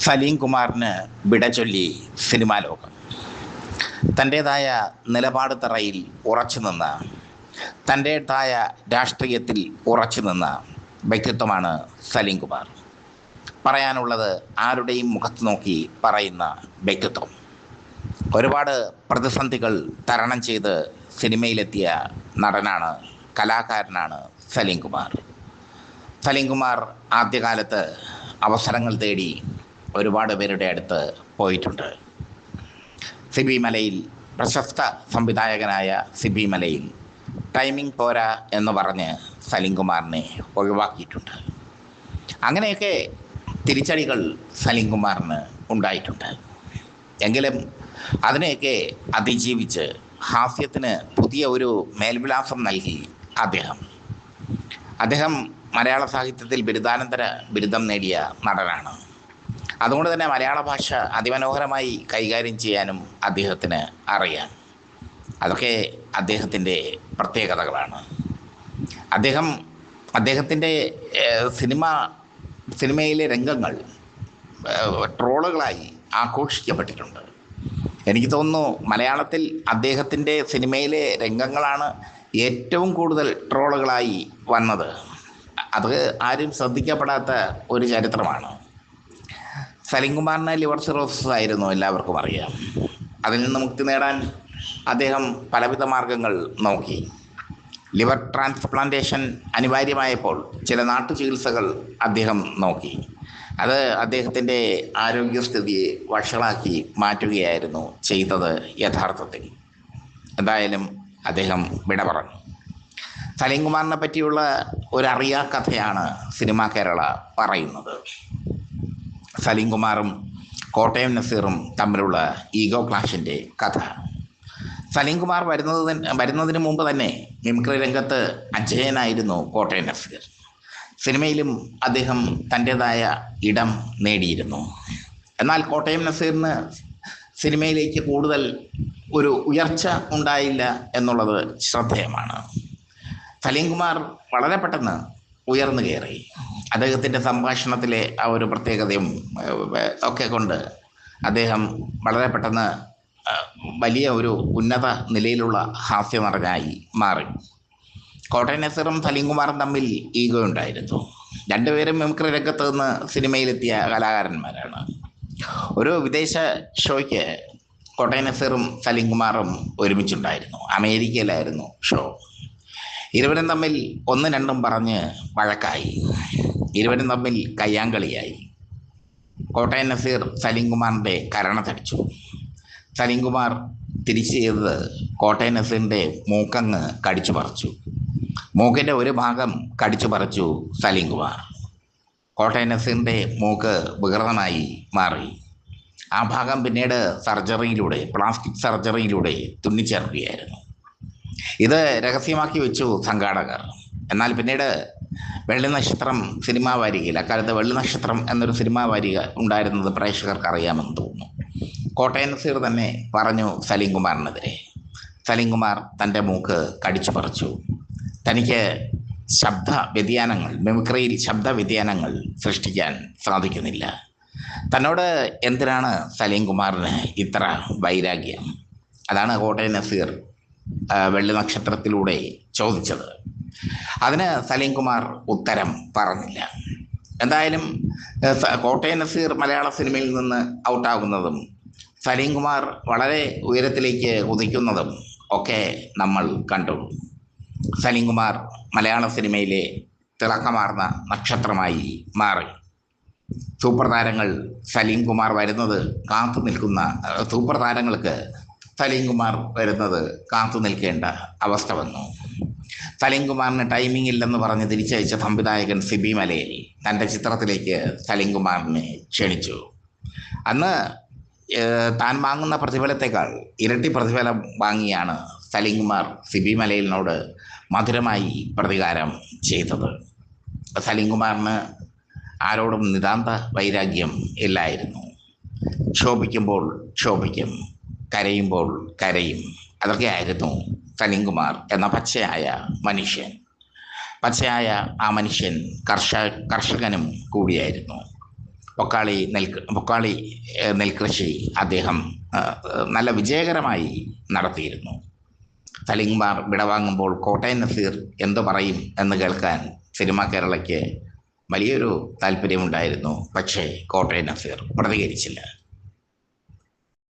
സലീം കുമാറിന് വിട ചൊല്ലി സിനിമാ ലോകം. തൻ്റേതായ നിലപാട് തറയിൽ ഉറച്ചു നിന്ന, തൻ്റേതായ രാഷ്ട്രീയത്തിൽ ഉറച്ചു നിന്ന വ്യക്തിത്വമാണ് സലീം കുമാർ. പറയാനുള്ളത് ആരുടെയും മുഖത്ത് നോക്കി പറയുന്ന വ്യക്തിത്വം. ഒരുപാട് പ്രതിസന്ധികൾ തരണം ചെയ്ത് സിനിമയിലെത്തിയ നടനാണ്, കലാകാരനാണ് സലീം കുമാർ. സലീം കുമാർ ആദ്യകാലത്ത് അവസരങ്ങൾ തേടി ഒരുപാട് പേരുടെ അടുത്ത് പോയിട്ടുണ്ട്. സിബി മലയിൽ, പ്രശസ്ത സംവിധായകനായ സിബി മലയിൽ ടൈമിംഗ് പോരാ എന്ന് പറഞ്ഞ് സലീം കുമാറിനെ ഒഴിവാക്കിയിട്ടുണ്ട്. അങ്ങനെയൊക്കെ തിരിച്ചടികൾ സലീം കുമാറിന് ഉണ്ടായിട്ടുണ്ട്. എങ്കിലും അതിനെയൊക്കെ അതിജീവിച്ച് ഹാസ്യത്തിന് പുതിയ ഒരു മേൽവിലാസം നൽകി അദ്ദേഹം മലയാള സാഹിത്യത്തിൽ ബിരുദാനന്തര ബിരുദം നേടിയ നടനാണ്. അതുകൊണ്ട് തന്നെ മലയാള ഭാഷ അതിമനോഹരമായി കൈകാര്യം ചെയ്യാനും അദ്ദേഹത്തിന് അറിയാം. അതൊക്കെ അദ്ദേഹത്തിൻ്റെ പ്രത്യേകതകളാണ്. അദ്ദേഹത്തിൻ്റെ സിനിമയിലെ രംഗങ്ങൾ ട്രോളുകളായി ആഘോഷിക്കപ്പെട്ടിട്ടുണ്ട്. എനിക്ക് തോന്നുന്നു മലയാളത്തിൽ അദ്ദേഹത്തിൻ്റെ സിനിമയിലെ രംഗങ്ങളാണ് ഏറ്റവും കൂടുതൽ ട്രോളുകളായി വന്നത്. അത് ആരും ശ്രദ്ധിക്കപ്പെടാത്ത ഒരു ചരിത്രമാണ്. സലീം കുമാറിന് ലിവർ സിറോസിസ് ആയിരുന്നു, എല്ലാവർക്കും അറിയാം. അതിൽ നിന്ന് മുക്തി നേടാൻ അദ്ദേഹം പലവിധ മാർഗങ്ങൾ നോക്കി. ലിവർ ട്രാൻസ്പ്ലാന്റേഷൻ അനിവാര്യമായപ്പോൾ ചില നാട്ടു ചികിത്സകൾ അദ്ദേഹം നോക്കി. അത് അദ്ദേഹത്തിൻ്റെ ആരോഗ്യസ്ഥിതിയെ വഷളാക്കി മാറ്റുകയായിരുന്നു ചെയ്തത് യഥാർത്ഥത്തിൽ. എന്തായാലും അദ്ദേഹം വിട പറഞ്ഞു. സലീം കുമാറിനെ പറ്റിയുള്ള ഒരറിയാ കഥയാണ് സിനിമാ കേരള പറയുന്നത്. സലീം കുമാറും കോട്ടയം നസീറും തമ്മിലുള്ള ഈഗോ ക്ലാഷിൻ്റെ കഥ. സലീം കുമാർ വരുന്നതിന് മുമ്പ് തന്നെ മിമിക്രി രംഗത്ത് അജയനായിരുന്നു കോട്ടയം നസീർ. സിനിമയിലും അദ്ദേഹം തൻ്റേതായ ഇടം നേടിയിരുന്നു. എന്നാൽ കോട്ടയം നസീറിന് സിനിമയിലേക്ക് കൂടുതൽ ഒരു ഉയർച്ച ഉണ്ടായില്ല എന്നുള്ളത് ശ്രദ്ധേയമാണ്. സലീം കുമാർ വളരെ പെട്ടെന്ന് ഉയർന്നു കയറി. അദ്ദേഹത്തിൻ്റെ സംഭാഷണത്തിലെ ആ ഒരു പ്രത്യേകതയും ഒക്കെ കൊണ്ട് അദ്ദേഹം വളരെ പെട്ടെന്ന് വലിയ ഒരു ഉന്നത നിലയിലുള്ള ഹാസ്യനടനായി മാറി. കോട്ടയം നസീറും സലീം കുമാറും തമ്മിൽ ഈഗോ ഉണ്ടായിരുന്നു. രണ്ടുപേരും മിമിക്രി രംഗത്ത് നിന്ന് സിനിമയിലെത്തിയ കലാകാരന്മാരാണ്. ഒരു വിദേശ ഷോയ്ക്ക് കോട്ടയം നസീറും സലീം കുമാറും ഒരുമിച്ചുണ്ടായിരുന്നു. അമേരിക്കയിലായിരുന്നു ഷോ. ഇരുവരും തമ്മിൽ ഒന്നും രണ്ടും പറഞ്ഞ് വഴക്കായി. ഇരുവരും തമ്മിൽ കയ്യാങ്കളിയായി. കോട്ടയം നസീർ സലീം കുമാറിൻ്റെ കരണത്തടിച്ചു. സലീം കുമാർ തിരിച്ചു ചെയ്തത് കോട്ടയം നസീറിൻ്റെ മൂക്കങ്ങ് കടിച്ചു പറിച്ചു. മൂക്കിൻ്റെ ഒരു ഭാഗം കടിച്ചു പറിച്ചു സലീം കുമാർ. കോട്ടയം നസീറിൻ്റെ മൂക്ക് വികൃതമായി മാറി. ആ ഭാഗം പിന്നീട് പ്ലാസ്റ്റിക് സർജറിയിലൂടെ തുന്നിച്ചേർക്കുകയായിരുന്നു. ഇത് രഹസ്യമാക്കി വെച്ചു സംഘാടകർ. എന്നാൽ പിന്നീട് വെള്ളി നക്ഷത്രം സിനിമാ വാരികയിൽ, അക്കാലത്ത് വെള്ളി നക്ഷത്രം എന്നൊരു സിനിമാ വാരിക ഉണ്ടായിരുന്നത് പ്രേക്ഷകർക്ക് അറിയാമെന്ന് തോന്നുന്നു. കോട്ടയം നസീർ തന്നെ പറഞ്ഞു സലീം കുമാറിനെതിരെ. സലീം കുമാർ തൻ്റെ മൂക്ക് കടിച്ചു പറിച്ചു. തനിക്ക് മിമിക്രിയിൽ ശബ്ദ വ്യതിയാനങ്ങൾ സൃഷ്ടിക്കാൻ സാധിക്കുന്നില്ല. തന്നോട് എന്തിനാണ് സലീം കുമാറിന് ഇത്ര വൈരാഗ്യം? അതാണ് കോട്ടയം നസീർ വെള്ളി നക്ഷത്രത്തിലൂടെ ചോദിച്ചത്. അതിന് സലീം കുമാർ ഉത്തരം പറഞ്ഞില്ല. എന്തായാലും കോട്ടയം നസീർ മലയാള സിനിമയിൽ നിന്ന് ഔട്ടാകുന്നതും സലീം കുമാർ വളരെ ഉയരത്തിലേക്ക് കുതിക്കുന്നതും ഒക്കെ നമ്മൾ കണ്ടു. സലീം കുമാർ മലയാള സിനിമയിലെ തിളക്കമാർന്ന നക്ഷത്രമായി മാറി. സൂപ്പർ താരങ്ങൾ സലീം കുമാർ വരുന്നത് കാത്തു നിൽക്കുന്ന സൂപ്പർ താരങ്ങൾക്ക് സലീം കുമാർ വരുന്നത് കാത്തു നിൽക്കേണ്ട അവസ്ഥ വന്നു. സലീം കുമാറിന് ടൈമിംഗ് ഇല്ലെന്ന് പറഞ്ഞ് തിരിച്ചയച്ച സംവിധായകൻ സിബി മലയിൽ തൻ്റെ ചിത്രത്തിലേക്ക് സലീം കുമാറിനെ ക്ഷണിച്ചു. അന്ന് താൻ വാങ്ങുന്ന പ്രതിഫലത്തേക്കാൾ ഇരട്ടി പ്രതിഫലം വാങ്ങിയാണ് സലീം കുമാർ സിബി മലയിലിനോട് മധുരമായി പ്രതികാരം ചെയ്തത്. സലീം കുമാറിന് ആരോടും നിതാന്ത വൈരാഗ്യം ഇല്ലായിരുന്നു. ക്ഷോഭിക്കുമ്പോൾ ക്ഷോഭിക്കും, കരയുമ്പോൾ കരയും. അതൊക്കെയായിരുന്നു സലീം കുമാർ എന്ന പച്ചയായ മനുഷ്യൻ. പച്ചയായ ആ മനുഷ്യൻ കർഷകനും കൂടിയായിരുന്നു. പൊക്കാളി നെൽകൃഷി അദ്ദേഹം നല്ല വിജയകരമായി നടത്തിയിരുന്നു. സലീംകുമാർ വിടവാങ്ങുമ്പോൾ കോട്ടയം നസീർ എന്തു പറയും എന്ന് കേൾക്കാൻ സിനിമാ കേരളയ്ക്ക് വലിയൊരു താല്പര്യമുണ്ടായിരുന്നു. പക്ഷേ കോട്ടയം നസീർ പ്രതികരിച്ചില്ല.